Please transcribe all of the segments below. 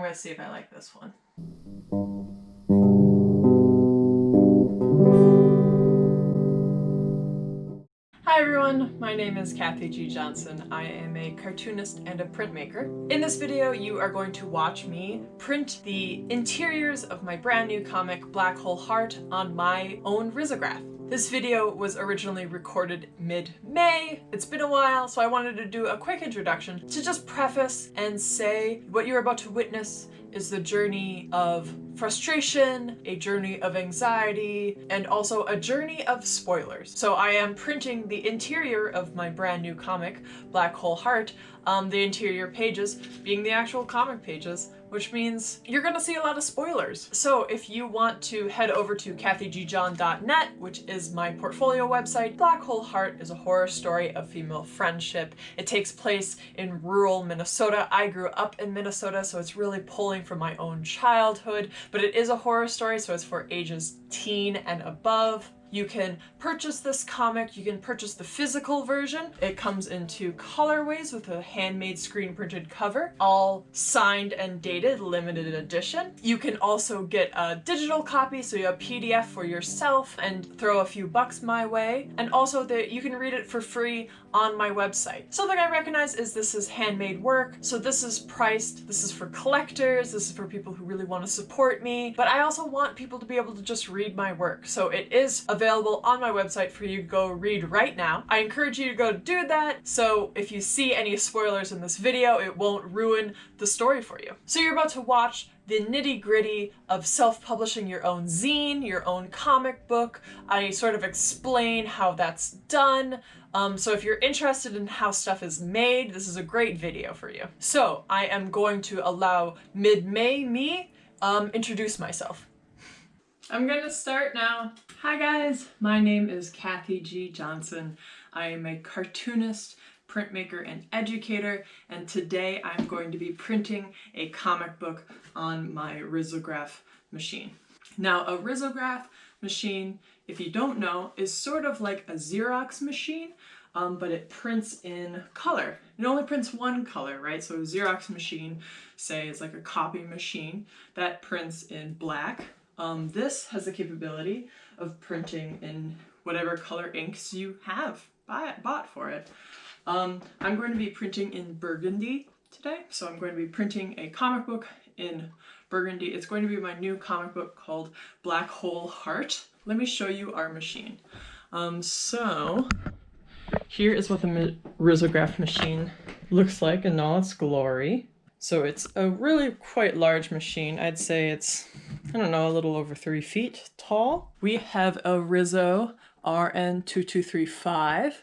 gonna see if I like this one. Hi everyone, my name is Cathy G. Johnson. I am a cartoonist and a printmaker. In this video, you are going to watch me print the interiors of my brand new comic, Black Hole Heart, on my own Rizograph. This video was originally recorded mid-May. It's been a while, so I wanted to do a quick introduction to just preface and say what you're about to witness is the journey of frustration, a journey of anxiety, and also a journey of spoilers. So I am printing the interior of my brand new comic, Black Hole Heart, the interior pages being the actual comic pages, which means you're gonna see a lot of spoilers. So if you want to head over to cathygjohn.net, which is my portfolio website, Black Hole Heart is a horror story of female friendship. It takes place in rural Minnesota. I grew up in Minnesota, so it's really pulling from my own childhood, but it is a horror story, so it's for ages teen and above. You can purchase this comic, you can purchase the physical version. It comes in two colorways with a handmade screen printed cover, all signed and dated, limited edition. You can also get a digital copy, so you have a PDF for yourself and throw a few bucks my way. And also that you can read it for free on my website. Something I recognize is this is handmade work, so this is priced, this is for collectors, this is for people who really want to support me, but I also want people to be able to just read my work. So it is available on my website for you to go read right now. I encourage you to go do that, so if you see any spoilers in this video, it won't ruin the story for you. So you're about to watch the nitty-gritty of self-publishing your own zine, your own comic book. I sort of explain how that's done. So if you're interested in how stuff is made, this is a great video for you. So I am going to allow mid-May me introduce myself. I'm gonna start now. Hi guys, my name is Cathy G. Johnson. I am a cartoonist, printmaker, and educator, and today I'm going to be printing a comic book on my Rizograph machine. Now, a Rizograph machine, if you don't know, is sort of like a Xerox machine, but it prints in color. It only prints one color, right? So a Xerox machine, say, is like a copy machine that prints in black. This has the capability of printing in whatever color inks you have bought for it. I'm going to be printing in burgundy today, so I'm going to be printing a comic book in burgundy. It's going to be my new comic book called Black Hole Heart. Let me show you our machine. So here is what the Rizograph machine looks like in all its glory. So it's a really quite large machine. I'd say it's, I don't know, a little over 3 feet tall. We have a Riso RN2235.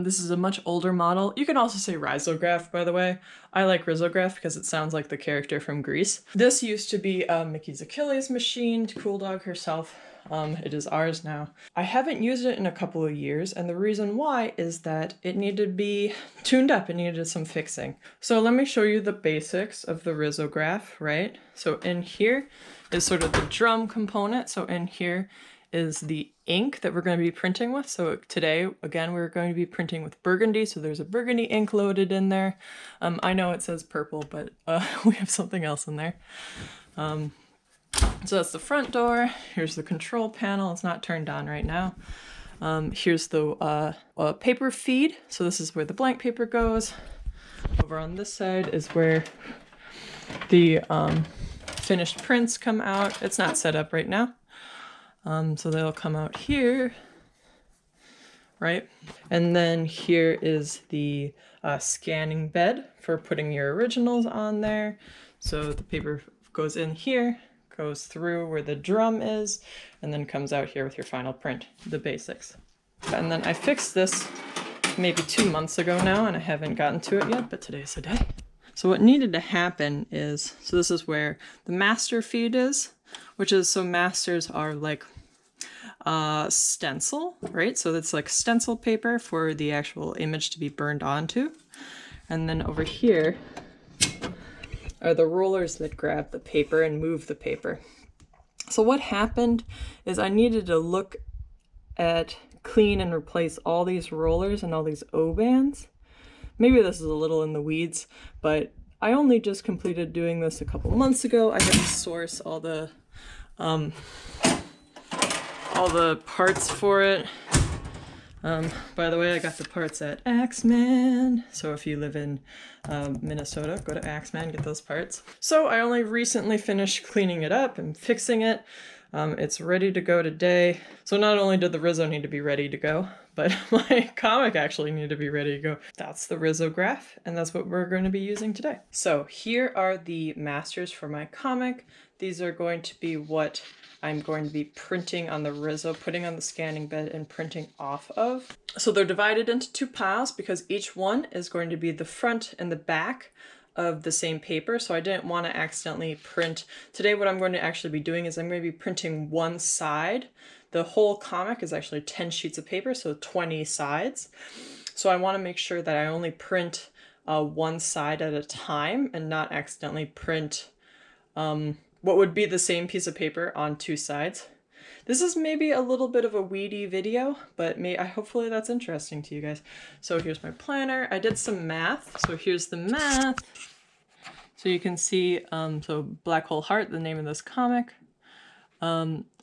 This is a much older model. You can also say Rizograph, by the way. I like Rizograph because it sounds like the character from Grease. This used to be Mickey's Achilles machine, Cool Dog herself. It is ours now. I haven't used it in a couple of years, and the reason why is that it needed to be tuned up. It needed some fixing. So let me show you the basics of the Rizograph, right? So in here is sort of the drum component. So in here is the ink that we're going to be printing with. So today, again, we're going to be printing with burgundy. So there's a burgundy ink loaded in there. I know it says purple, but we have something else in there. So that's the front door. Here's the control panel. It's not turned on right now. Here's the paper feed. So this is where the blank paper goes. Over on this side is where the finished prints come out. It's not set up right now. So they'll come out here, right? And then here is the scanning bed for putting your originals on there. So the paper goes in here, goes through where the drum is, and then comes out here with your final print, the basics. And then I fixed this maybe 2 months ago now, and I haven't gotten to it yet, but today's the day. So what needed to happen is, so this is where the master feed is, which is, so masters are like stencil, right? So it's like stencil paper for the actual image to be burned onto. And then over here are the rollers that grab the paper and move the paper. So what happened is I needed to look at, clean and replace all these rollers and all these O-bands. Maybe this is a little in the weeds, but I only just completed doing this a couple months ago. I had to source all the parts for it. By the way, I got the parts at Axeman. So if you live in Minnesota, go to Axeman, get those parts. So I only recently finished cleaning it up and fixing it. It's ready to go today. So not only did the Rizzo need to be ready to go, but my comic actually needed to be ready to go. That's the Rizograph, and that's what we're going to be using today. So here are the masters for my comic. These are going to be what I'm going to be printing on the Rizzo, putting on the scanning bed and printing off of. So they're divided into two piles because each one is going to be the front and the back of the same paper. So I didn't want to accidentally print. Today what I'm going to actually be doing is I'm going to be printing one side. The whole comic is actually 10 sheets of paper, so 20 sides. So I want to make sure that I only print one side at a time and not accidentally print what would be the same piece of paper on two sides. This is maybe a little bit of a weedy video, but hopefully that's interesting to you guys. So here's my planner. I did some math. So here's the math. So you can see, so Black Hole Heart, the name of this comic.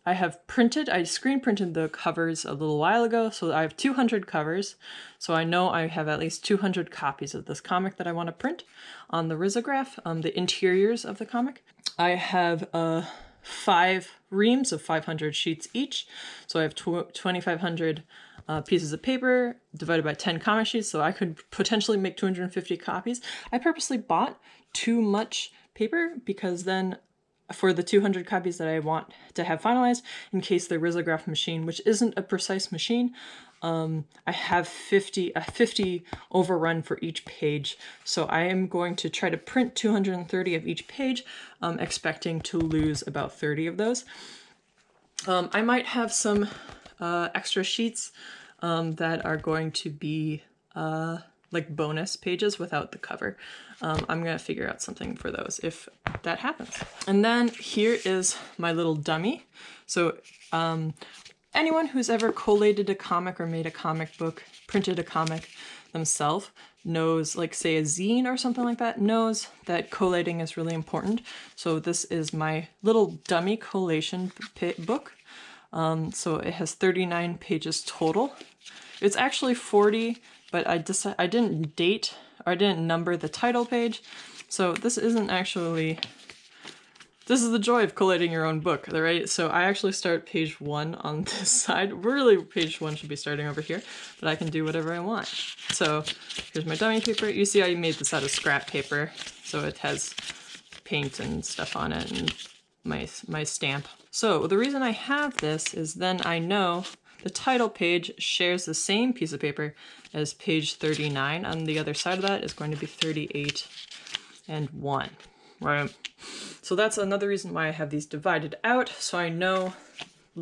I screen printed the covers a little while ago, so I have 200 covers. So I know I have at least 200 copies of this comic that I want to print on the Rizograph, the interiors of the comic. I have 5 reams of 500 sheets each. So I have 2,500 pieces of paper divided by 10 comic sheets, so I could potentially make 250 copies. I purposely bought too much paper because then for the 200 copies that I want to have finalized, in case the Rizograph machine, which isn't a precise machine, I have 50 overrun for each page. So I am going to try to print 230 of each page, expecting to lose about 30 of those. I might have some extra sheets that are going to be like bonus pages without the cover. I'm gonna figure out something for those if that happens. And then here is my little dummy. So anyone who's ever collated a comic or made a comic book, printed a comic themselves, knows, like say a zine or something like that, knows that collating is really important. So this is my little dummy collation book. So it has 39 pages total. It's actually 40, but I didn't date, or I didn't number the title page. So this isn't actually, this is the joy of collating your own book, right? So I actually start page 1 on this side. Really, page 1 should be starting over here, but I can do whatever I want. So here's my dummy paper. You see I made this out of scrap paper, so it has paint and stuff on it and my stamp. So the reason I have this is then I know the title page shares the same piece of paper as page 39. On the other side of that is going to be 38 and 1, right? So that's another reason why I have these divided out. So I know,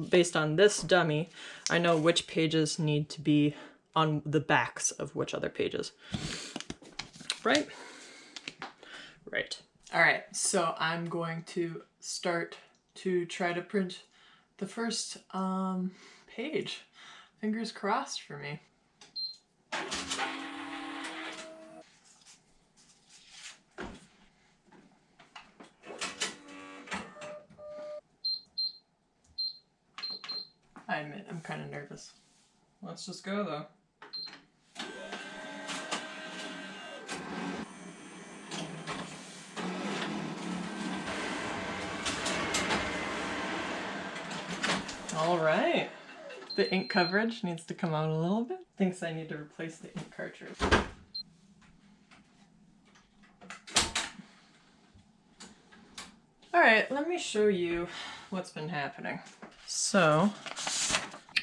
based on this dummy, I know which pages need to be on the backs of which other pages, right? Right. All right, so I'm going to start to try to print the first page. Fingers crossed for me. I admit, I'm kind of nervous. Let's just go though. All right. The ink coverage needs to come out a little bit. Thinks I need to replace the ink cartridge. All right, let me show you what's been happening. So,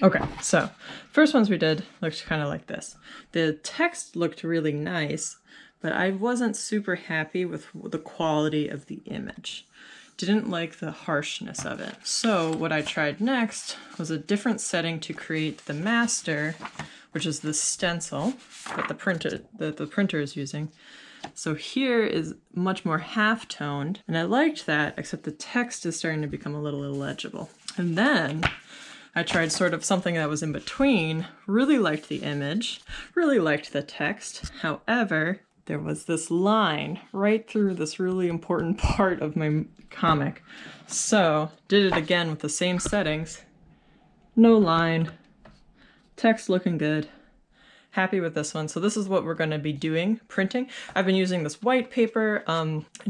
okay, so first ones we did looked kind of like this. The text looked really nice, but I wasn't super happy with the quality of the image. Didn't like the harshness of it. So what I tried next was a different setting to create the master, which is the stencil that the printer is using. So here is much more half-toned, and I liked that, except the text is starting to become a little illegible. And then I tried sort of something that was in between, really liked the image, really liked the text. However, there was this line right through this really important part of my comic. So, did it again with the same settings. No line. Text looking good. Happy with this one. So this is what we're going to be doing, printing. I've been using this white paper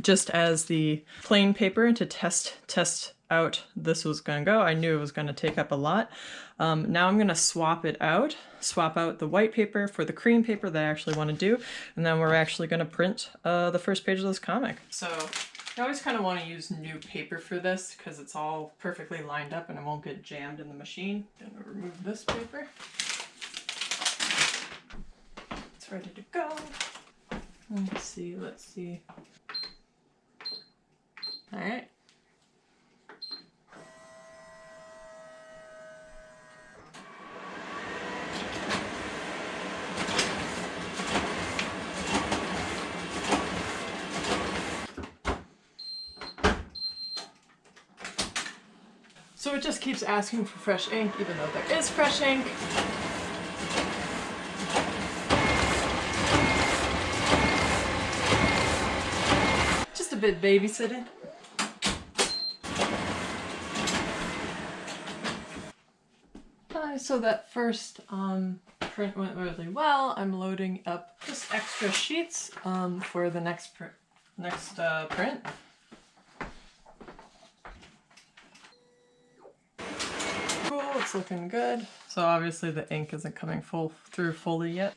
just as the plain paper to test out this was going to go. I knew it was going to take up a lot. Now I'm going to swap out the white paper for the cream paper that I actually want to do, and then we're actually going to print the first page of this comic. So I always kind of want to use new paper for this because it's all perfectly lined up and it won't get jammed in the machine. I'm going to remove this paper. It's ready to go. Let's see. All right. So it just keeps asking for fresh ink, even though there is fresh ink. Just a bit babysitting. So that first print went really well. I'm loading up just extra sheets for the next print. Cool, it's looking good. So obviously the ink isn't coming through fully yet.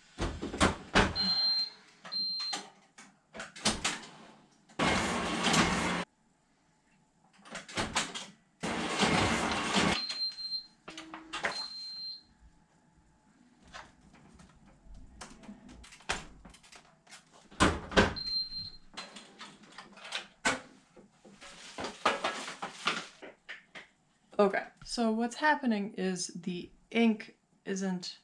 Okay, so what's happening is the ink isn't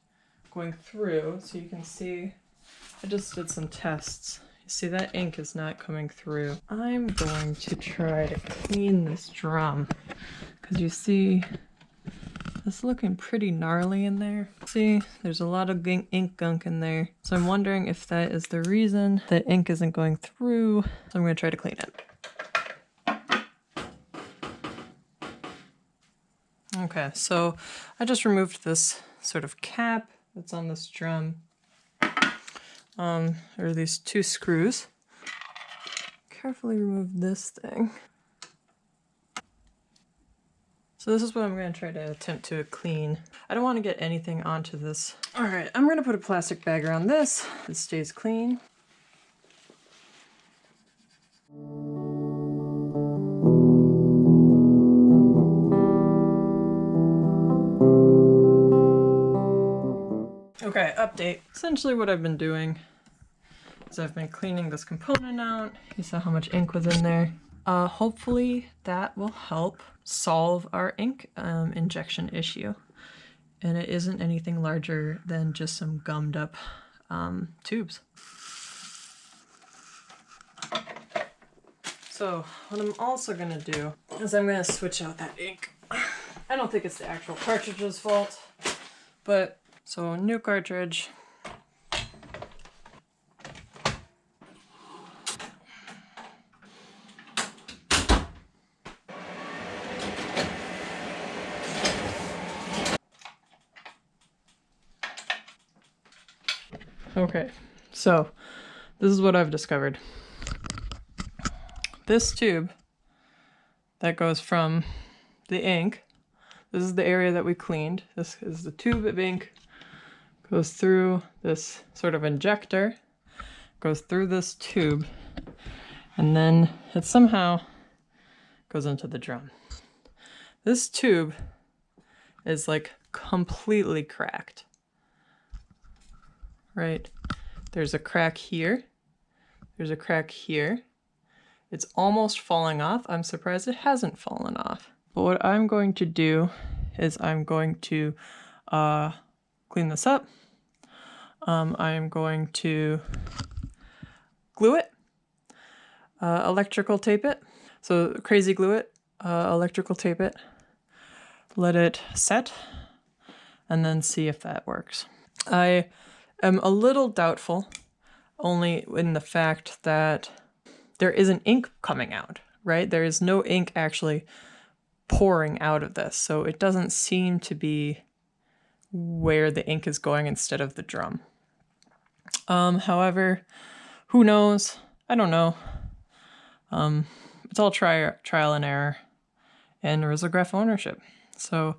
going through, so you can see, I just did some tests. You see that ink is not coming through. I'm going to try to clean this drum, because you see, it's looking pretty gnarly in there. See, there's a lot of ink gunk in there. So I'm wondering if that is the reason that ink isn't going through, so I'm going to try to clean it. Okay, so I just removed this sort of cap that's on this drum. There are these two screws. Carefully remove this thing. So this is what I'm going to try to attempt to clean. I don't want to get anything onto this. All right, I'm going to put a plastic bag around this. It stays clean. Okay, update. Essentially what I've been doing is I've been cleaning this component out. You saw how much ink was in there. Hopefully that will help solve our ink injection issue. And it isn't anything larger than just some gummed up tubes. So what I'm also gonna do is I'm gonna switch out that ink. I don't think it's the actual cartridge's fault, but so new cartridge. Okay, so this is what I've discovered. This tube that goes from the ink, this is the area that we cleaned. This is the tube of ink, goes through this sort of injector, goes through this tube, and then it somehow goes into the drum. This tube is like completely cracked. Right? There's a crack here. There's a crack here. It's almost falling off. I'm surprised it hasn't fallen off. But what I'm going to do is I'm going to clean this up. I'm going to glue it, electrical tape it. So crazy glue it, electrical tape it, let it set, and then see if that works. I am a little doubtful only in the fact that there isn't ink coming out, right? There is no ink actually pouring out of this, so it doesn't seem to be where the ink is going instead of the drum. However, who knows? I don't know. It's all trial and error and Rizograph ownership. So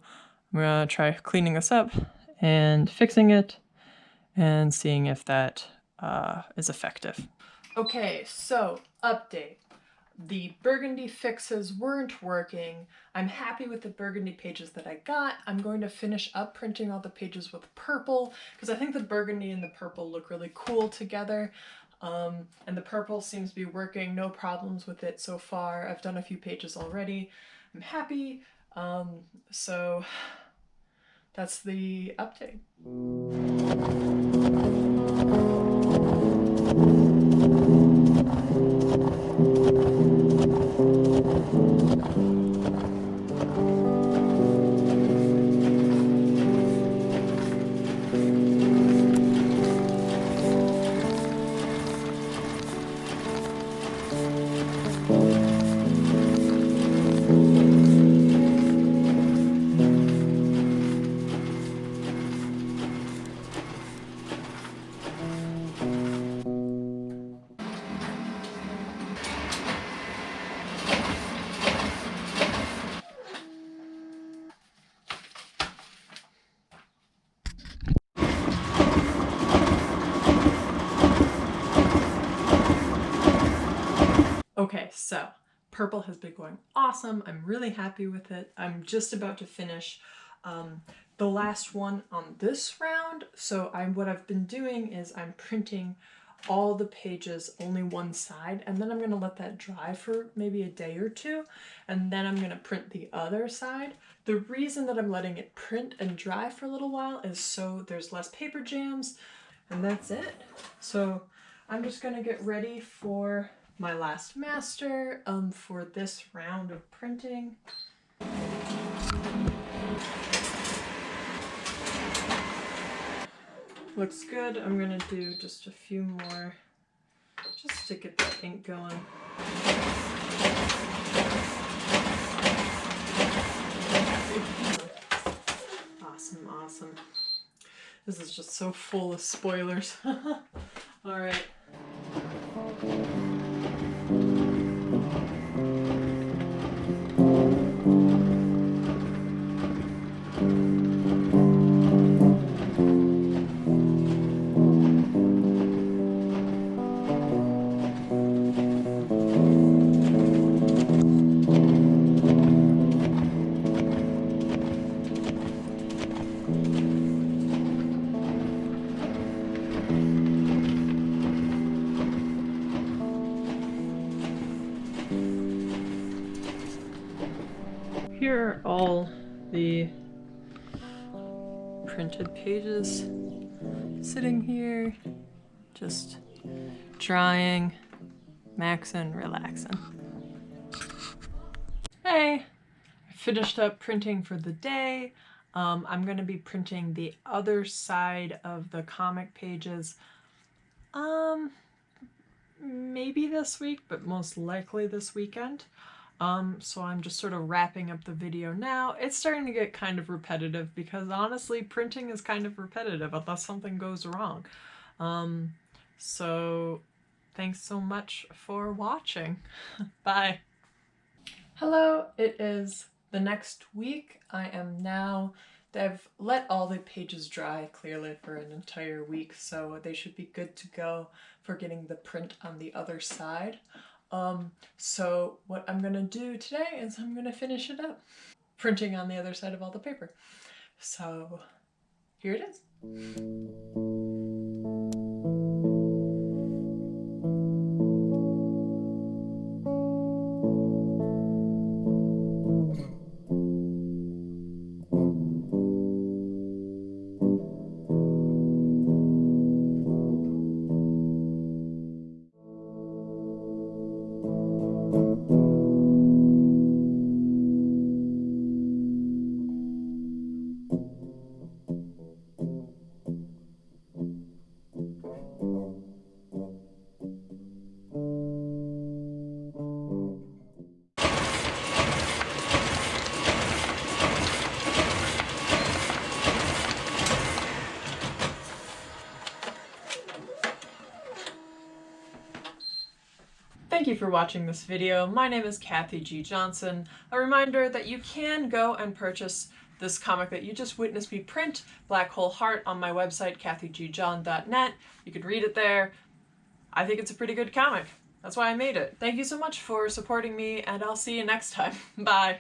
I'm gonna try cleaning this up and fixing it and seeing if that is effective. Okay, so update. The burgundy fixes weren't working. I'm happy with the burgundy pages that I got. I'm going to finish up printing all the pages with purple because I think the burgundy and the purple look really cool together. And the purple seems to be working, no problems with it so far. I've done a few pages already. I'm happy. So that's the update. Okay, so purple has been going awesome. I'm really happy with it. I'm just about to finish the last one on this round. So what I've been doing is I'm printing all the pages only one side, and then I'm going to let that dry for maybe a day or two, and then I'm going to print the other side. The reason that I'm letting it print and dry for a little while is so there's less paper jams, and that's it. So I'm just going to get ready for my last master for this round of printing. Looks good. I'm gonna do just a few more just to get the ink going. Awesome, awesome. This is just so full of spoilers. All right. Here are all the printed pages sitting here, just drying, maxing, relaxing. Hey, I finished up printing for the day. I'm going to be printing the other side of the comic pages maybe this week, but most likely this weekend. So I'm just sort of wrapping up the video now. It's starting to get kind of repetitive because honestly, printing is kind of repetitive unless something goes wrong. So thanks so much for watching. Bye. Hello, it is the next week. I've let all the pages dry clearly for an entire week, so they should be good to go for getting the print on the other side. So what I'm gonna do today is I'm gonna finish it up, printing on the other side of all the paper. So here it is. Thank you for watching this video. My name is Cathy G. Johnson. A reminder that you can go and purchase this comic that you just witnessed me print, Black Hole Heart, on my website, cathygjohn.net. You could read it there. I think it's a pretty good comic. That's why I made it. Thank you so much for supporting me, and I'll see you next time. Bye!